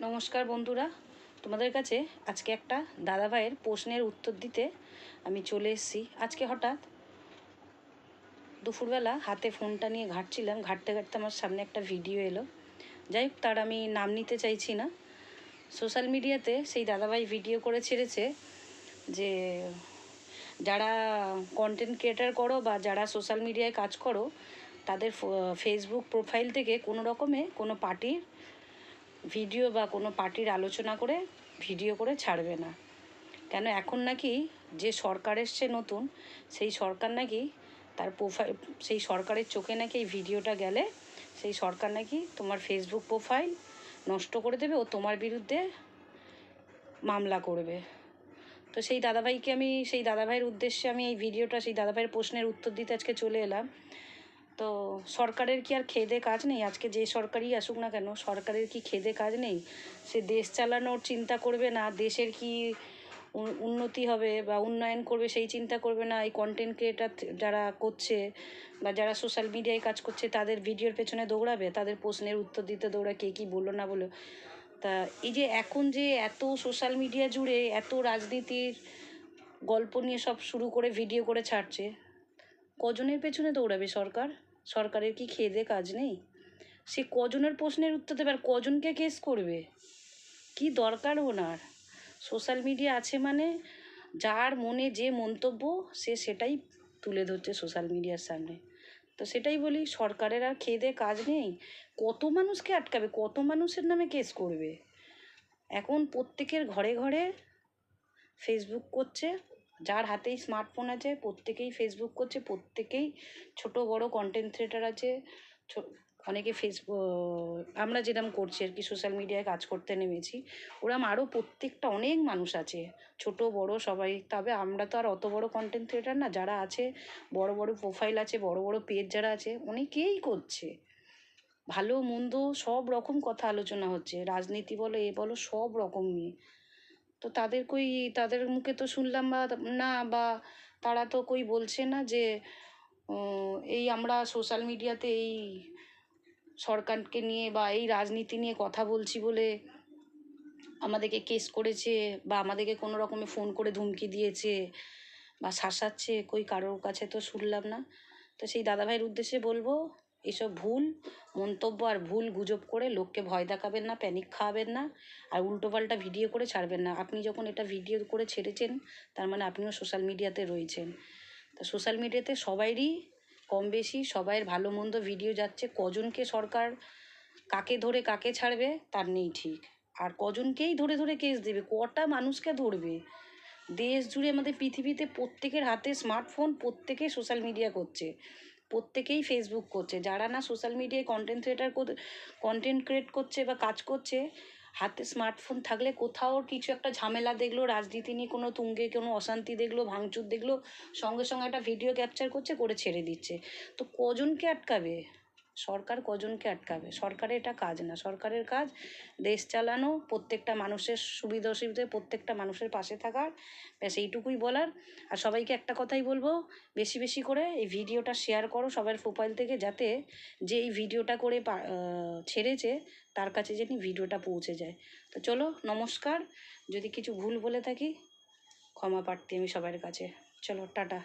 নমস্কার বন্ধুরা, তোমাদের কাছে আজকে একটা দাদাভাইয়ের প্রশ্নের উত্তর দিতে আমি চলে এসেছি। আজকে হঠাৎ দুপুরবেলা হাতে ফোনটা নিয়ে ঘাঁটছিলাম, ঘাঁটতে ঘাঁটতে আমার সামনে একটা ভিডিও এলো। যাই হোক, তার আমি নাম নিতে চাইছি না। সোশ্যাল মিডিয়াতে সেই দাদাভাই ভিডিও করে ছেড়েছে যে যারা কন্টেন্ট ক্রিয়েটার করো বা যারা সোশ্যাল মিডিয়ায় কাজ করো, তাদের ফেসবুক প্রোফাইল থেকে কোনো রকমে কোনো পার্টির ভিডিও বা কোনো পার্টির আলোচনা করে ভিডিও করে ছাড়বে না। কেন এখন নাকি যে সরকার এসছে নতুন, সেই সরকার নাকি তার প্রোফাইল, সেই সরকারের চোখে নাকি এই ভিডিওটা গেলে সেই সরকার নাকি তোমার ফেসবুক প্রোফাইল নষ্ট করে দেবে ও তোমার বিরুদ্ধে মামলা করবে। তো সেই দাদাভাইকে আমি, সেই দাদাভাইয়ের উদ্দেশ্যে আমি এই ভিডিওটা, সেই দাদাভাইয়ের প্রশ্নের উত্তর দিতে আজকে চলে এলাম। তো সরকারের কি আর খেদে কাজ নেই? আজকে যে সরকারই আসুক না কেন, সরকারের কি খেদে কাজ নেই? সে দেশ চালানোর চিন্তা করবে না, দেশের কি উন্নতি হবে বা উন্নয়ন করবে সেই চিন্তা করবে না? এই কন্টেন্ট ক্রিয়েটার যারা করছে বা যারা সোশ্যাল মিডিয়ায় কাজ করছে তাদের ভিডিওর পেছনে দৌড়াবে, তাদের প্রশ্নের উত্তর দিতে দৌড়ায় কে কী বললো না বলো। তা এই যে এখন যে এত সোশ্যাল মিডিয়া জুড়ে এত রাজনীতির গল্প নিয়ে সব শুরু করে ভিডিও করে ছাড়ছে, কজনের পেছনে দৌড়াবে সরকার? সরকারের কি খেদে কাজ নেই? সে কজনের প্রশ্নের উত্তর দেবে আর কজনকে কেস করবে? কি দরকার ওনার? সোশ্যাল মিডিয়া আছে মানে যার মনে যে মন্তব্য সে সেটাই তুলে ধরছে সোশ্যাল মিডিয়ার সামনে। তো সেটাই বলি, সরকারের আর খেদে কাজ নেই? কত মানুষকে আটকাবে, কত মানুষের নামে কেস করবে? এখন প্রত্যেকের ঘরে ঘরে ফেসবুক করছে, যার হাতেই স্মার্টফোন আছে প্রত্যেকেই ফেসবুক করছে, প্রত্যেকেই ছোট বড় কন্টেন্ট ক্রিয়েটার আছে। অনেকে আমরা যেরকম করছি আর কি, সোশ্যাল মিডিয়ায় কাজ করতে নেমেছি, ওরম আরও প্রত্যেকটা অনেক মানুষ আছে, ছোট বড় সবাই। তবে আমরা তো আর অত বড় কন্টেন্ট ক্রিয়েটার না, যারা আছে বড় বড় প্রোফাইল আছে, বড় বড় পেজ যারা আছে, অনেকেই করছে। ভালো মন্দ সব রকম কথা আলোচনা হচ্ছে, রাজনীতি বলো এ বলো সব রকম নিয়ে। তো তাদের মুখে তো শুনলাম বা না, বা তারা তো বলছে না যে এই আমরা সোশ্যাল মিডিয়াতে এই সরকারকে নিয়ে বা এই রাজনীতি নিয়ে কথা বলছি বলে আমাদেরকে কেস করেছে বা আমাদেরকে কোনো রকমে ফোন করে ধুমকি দিয়েছে বা শাসাচ্ছে, কারোর কাছে তো শুনলাম না। তো সেই দাদাভাইয়ের উদ্দেশ্যে বলবো, এসব ভুল মন্তব্য আর ভুল গুজব করে লোককে ভয় দেখাবেন না, প্যানিক খাওয়াবেন না, আর উল্টোপাল্টা ভিডিও করে ছাড়বেন না। আপনি যখন এটা ভিডিও করে ছেড়েছেন তার মানে আপনিও সোশ্যাল মিডিয়াতে রয়েছেন। তা সোশ্যাল মিডিয়াতে সবাইরই কম বেশি সবাইয়ের ভালো মন্দ ভিডিও যাচ্ছে। কজনকে সরকার কাকে ধরে কাকে ছাড়বে তার নেই ঠিক, আর কজনকেই ধরে ধরে কেস দেবে, কটা মানুষকে ধরবে? দেশ জুড়ে আমাদের পৃথিবীতে প্রত্যেকের হাতে স্মার্টফোন, প্রত্যেকে সোশ্যাল মিডিয়া করছে, প্রত্যেকেই ফেসবুক করছে। যারা না সোশ্যাল মিডিয়ায় কন্টেন্ট ক্রিয়েট করছে বা কাজ করছে, হাতে স্মার্টফোন থাকলে কোথাও কিছু একটা ঝামেলা দেখলো, রাজনীতি নিয়ে কোনো তুঙ্গে কোনো অশান্তি দেখলো, ভাঙচুর দেখলো, সঙ্গে সঙ্গে একটা ভিডিও ক্যাপচার করছে, করে ছেড়ে দিচ্ছে। তো কজনকে আটকাবে সরকার? কজনকে আটকাবে? সরকারের এটা কাজ না। সরকারের কাজ দেশ চালানো, প্রত্যেকটা মানুষের সুবিধা অসুবিধে প্রত্যেকটা মানুষের পাশে থাকার, ব্যাস এইটুকুই বলার। আর সবাইকে একটা কথাই বলবো, বেশি বেশি করে এই ভিডিওটা শেয়ার করো সবার প্রোফাইল থেকে, যাতে যে এই ভিডিওটা করে ছেড়েছে তার কাছে যেন ভিডিওটা পৌঁছে যায়। তো চলো, নমস্কার। যদি কিছু ভুল বলে থাকি ক্ষমা প্রার্থী আমি সবার কাছে। চলো, টাটা।